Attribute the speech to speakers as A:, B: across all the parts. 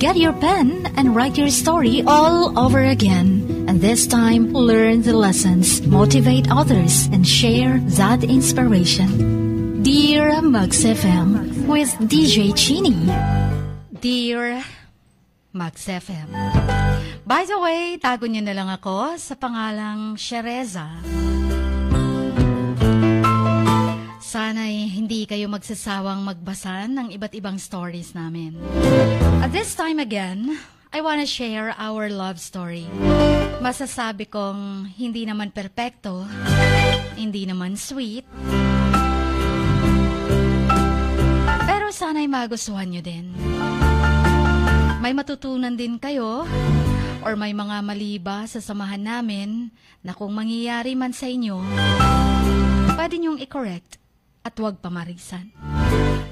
A: Get your pen and write your story all over again. And this time, learn the lessons, motivate others, and share that inspiration. Dear Max FM with DJ Chini.
B: Dear Max FM. By the way, tago niyo na lang ako sa pangalang Shereza. Sana'y hindi kayo magsasawang magbasa ng iba't ibang stories namin. At this time again, I wanna share our love story. Masasabi kong hindi naman perpekto, hindi naman sweet, pero sana'y magustuhan nyo din. May matutunan din kayo or may mga mali ba sa samahan namin na kung mangyayari man sa inyo, pwede nyong i-correct at huwag pamarisan.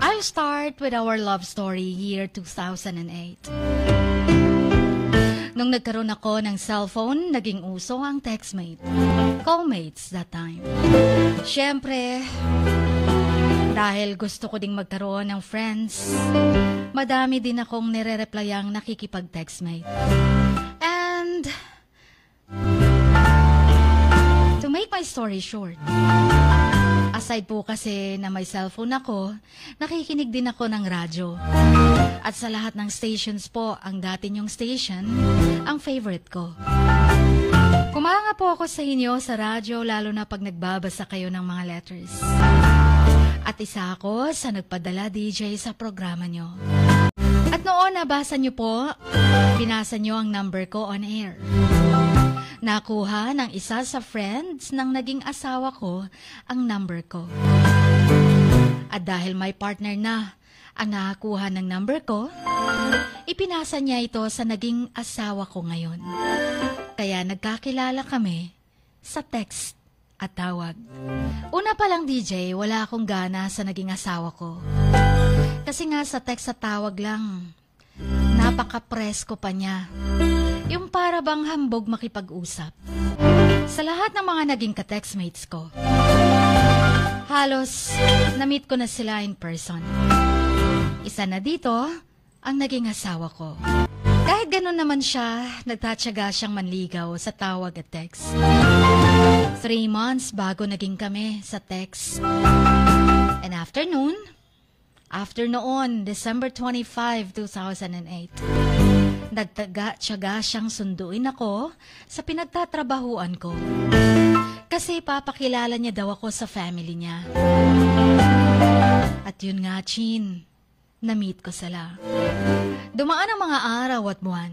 B: I'll start with our love story year 2008. Nung nagkaroon ako ng cellphone, naging uso ang textmate. Callmates that time. Siyempre, dahil gusto ko ding magkaroon ng friends, madami din akong nire-replyang nakikipag-textmate. And to make my story short, aside po kasi na may cellphone ako, nakikinig din ako ng radyo. At sa lahat ng stations po, ang dati niyong station, ang favorite ko. Kumanga po ako sa inyo sa radyo, lalo na pag nagbabasa kayo ng mga letters. At isa ako sa nagpadala DJ sa programa niyo. At noon nabasa niyo po, binasa niyo ang number ko on air. Nakuha ng isa sa friends ng naging asawa ko ang number ko. At dahil may partner na ang nakakuha ng number ko, ipinasa niya ito sa naging asawa ko ngayon. Kaya nagkakilala kami sa text at tawag. Una pa lang DJ, wala akong gana sa naging asawa ko. Kasi nga sa text at tawag lang, napaka-presko pa niya. Yung para bang hambog makipag-usap. Sa lahat ng mga naging ka-textmates ko, halos na-meet ko na sila in person. Isa na dito ang naging asawa ko. Kahit ganun naman siya, nagtatyaga siyang manligaw sa tawag at text. 3 months bago naging kami sa text. And after noon, December 25, 2008, nagtaga-tiyaga siyang sunduin ako sa pinagtatrabahuan ko. Kasi papakilala niya daw ako sa family niya. At yun nga, Chin, na-meet ko sila. Dumaan ang mga araw at buwan.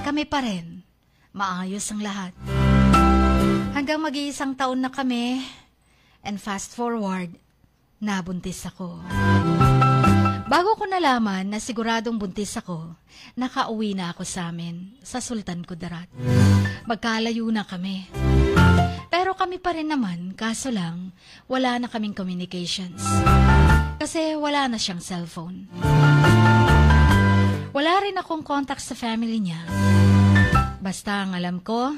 B: Kami pa rin. Maayos ang lahat. Hanggang mag-iisang taon na kami, and fast forward, nabuntis ako. Bago ko nalaman na siguradong buntis ako, nakauwi na ako sa amin, sa Sultan Kudarat. Magkalayo na kami. Pero kami pa rin naman, kaso lang, wala na kaming communications. Kasi wala na siyang cellphone. Wala rin akong contact sa family niya. Basta ang alam ko,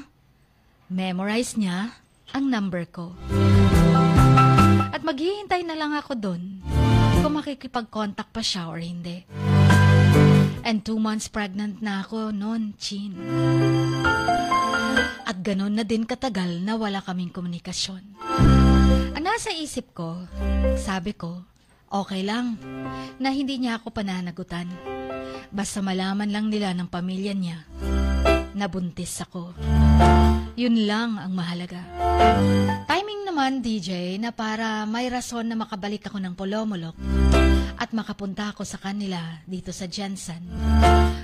B: memorize niya ang number ko. At maghihintay na lang ako doon kung makikipag-contact pa siya or hindi. And 2 months pregnant na ako noon, Chin. At ganun na din katagal na wala kaming komunikasyon. Ang nasa isip ko, sabi ko, okay lang na hindi niya ako pananagutan. Basta malaman lang nila ng pamilya niya na buntis ako. Yun lang ang mahalaga. Timing naman, DJ, na para may rason na makabalik ako ng Polomolok at makapunta ako sa kanila dito sa Jensen.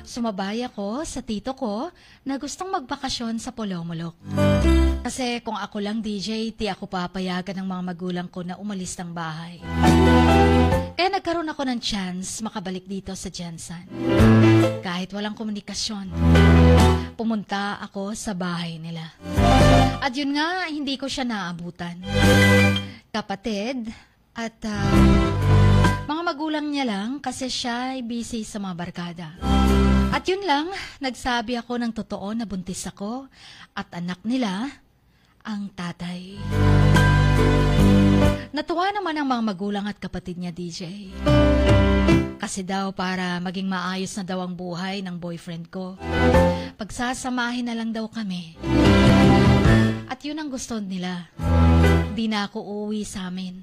B: Sumabay ako sa tito ko na gustong magbakasyon sa Polomolok. Kasi kung ako lang, DJ, di ako papayagan ng mga magulang ko na umalis ng bahay. Kaya nagkaroon ako ng chance makabalik dito sa Jensen. Kahit walang komunikasyon, pumunta ako sa bahay nila. At yun nga, hindi ko siya naabutan. Kapatid at mga magulang niya lang kasi siya ay busy sa mga barkada. At yun lang, nagsabi ako ng totoo na buntis ako at anak nila ang tatay. Natuwa naman ang mga magulang at kapatid niya, DJ. Kasi daw para maging maayos na daw ang buhay ng boyfriend ko, pagsasamahin na lang daw kami. At yun ang gusto nila. Di na ako uuwi sa amin.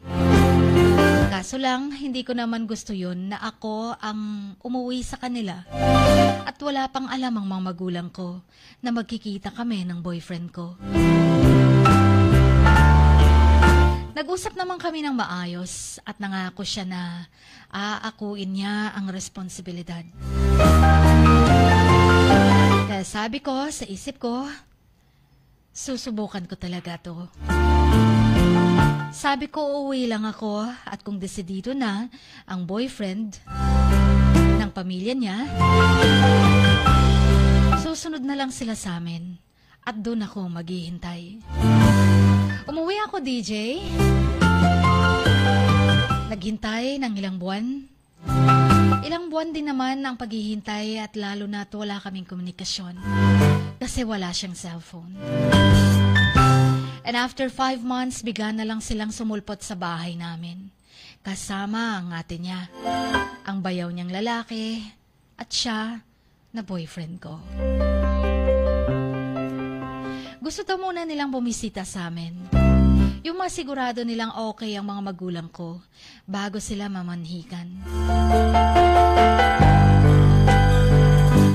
B: Kaso lang, hindi ko naman gusto yun na ako ang umuwi sa kanila. At wala pang alam ang mga magulang ko na magkikita kami ng boyfriend ko. Nag-usap naman kami ng maayos at nangako siya na aakuin niya ang responsibilidad. Kaya sabi ko sa isip ko, susubukan ko talaga to. Sabi ko uuwi lang ako at kung desidido na ang boyfriend ng pamilya niya, susunod na lang sila sa amin at doon ako maghihintay. Umuwi ako, DJ. Naghintay ng ilang buwan. Ilang buwan din naman ang paghihintay at lalo na't wala kaming komunikasyon kasi wala siyang cellphone. And after 5 months, bigla na lang silang sumulpot sa bahay namin. Kasama ang ate niya, ang bayaw niyang lalaki, at siya na boyfriend ko. Gusto daw muna nilang bumisita sa amin. Yung masigurado nilang okay ang mga magulang ko bago sila mamanhikan.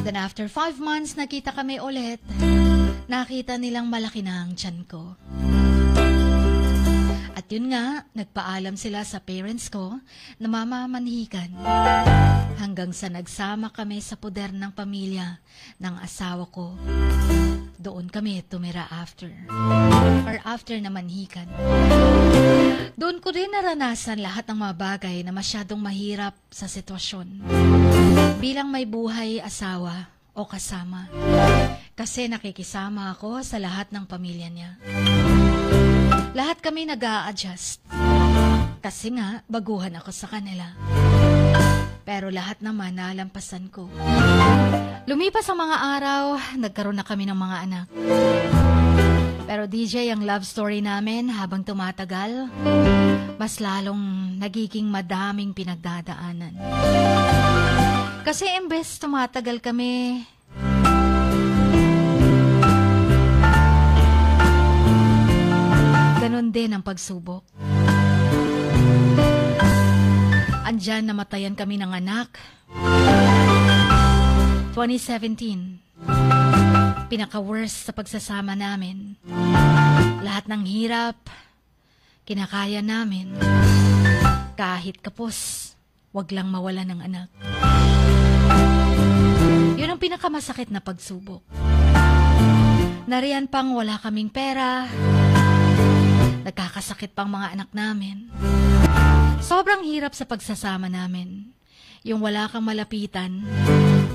B: Then after 5 months, nakita kami ulit. Nakita nilang malaki na ang tiyan ko. At yun nga, nagpaalam sila sa parents ko na mamamanhikan. Hanggang sa nagsama kami sa poder ng pamilya ng asawa ko. Doon kami tumira after na manhikan. Doon ko rin naranasan lahat ng mga bagay na masyadong mahirap sa sitwasyon. Bilang may buhay, asawa o kasama. Kasi nakikisama ako sa lahat ng pamilya niya. Lahat kami nag-a-adjust. Kasi nga, baguhan ako sa kanila. Pero lahat naman nalampasan ko. Lumipas ang mga araw, nagkaroon na kami ng mga anak. Pero DJ, ang love story namin habang tumatagal, mas lalong nagiging madaming pinagdadaanan. Kasi imbes tumatagal kami, ganon din ang pagsubok. Andyan namatayan kami ng anak. 2017. Pinaka-worst sa pagsasama namin. Lahat ng hirap, kinakaya namin. Kahit kapos, wag lang mawala ng anak. Yun ang pinakamasakit na pagsubok. Nariyan pang wala kaming pera. Nagkakasakit pang mga anak namin. Sobrang hirap sa pagsasama namin. Yung wala kang malapitan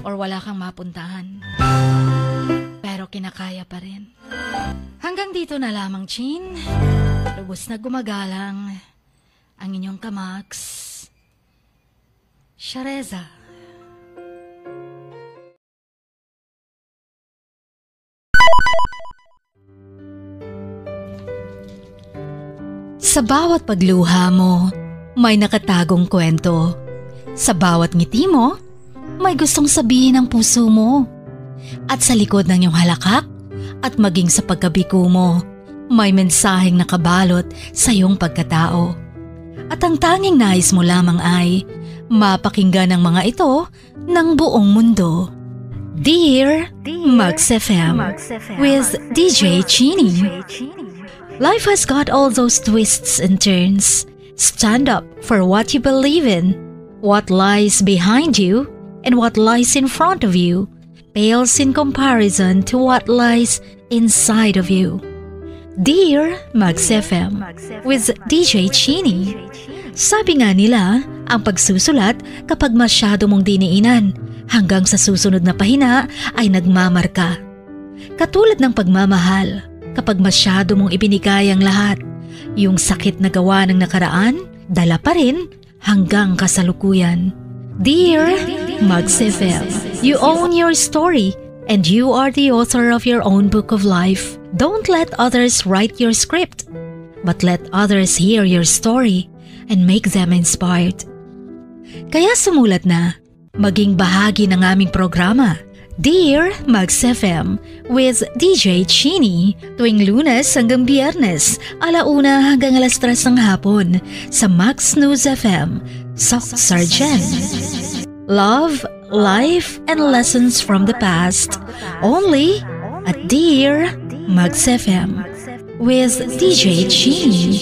B: or wala kang mapuntahan. Pero kinakaya pa rin. Hanggang dito na lamang, Chin. Lubos na gumagalang ang inyong kamaks, Shareza. Sa bawat pagluha mo, may nakatagong kwento. Sa bawat ngiti mo, may gustong sabihin ng puso mo. At sa likod ng iyong halakak at maging sa pagkabiko mo, may mensaheng nakabalot sa iyong pagkatao. At ang tanging nais mo lamang ay mapakinggan ang mga ito ng buong mundo. Dear Max FM with DJ Chini. Life has got all those twists and turns. Stand up for what you believe in. What lies behind you and what lies in front of you pales in comparison to what lies inside of you. Dear Max FM with DJ Chini. Sabi nga nila, ang pagsusulat kapag masyado mong diniinan hanggang sa susunod na pahina ay nagmamarka. Katulad ng pagmamahal, kapag masyado mong ibinigay ang lahat, yung sakit na gawa ng nakaraan, dala pa rin hanggang kasalukuyan. Dear Max FM, you own your story and you are the author of your own book of life. Don't let others write your script, but let others hear your story and make them inspired. Kaya sumulat na, maging bahagi ng aming programa, Dear Max FM with DJ Chini tuwing Lunes hanggang Biyernes, 1:00 hanggang 3:00 ng hapon sa Max News FM, Sock Sargent. Love, life, and lessons from the past only at Dear Max FM with DJ Chini.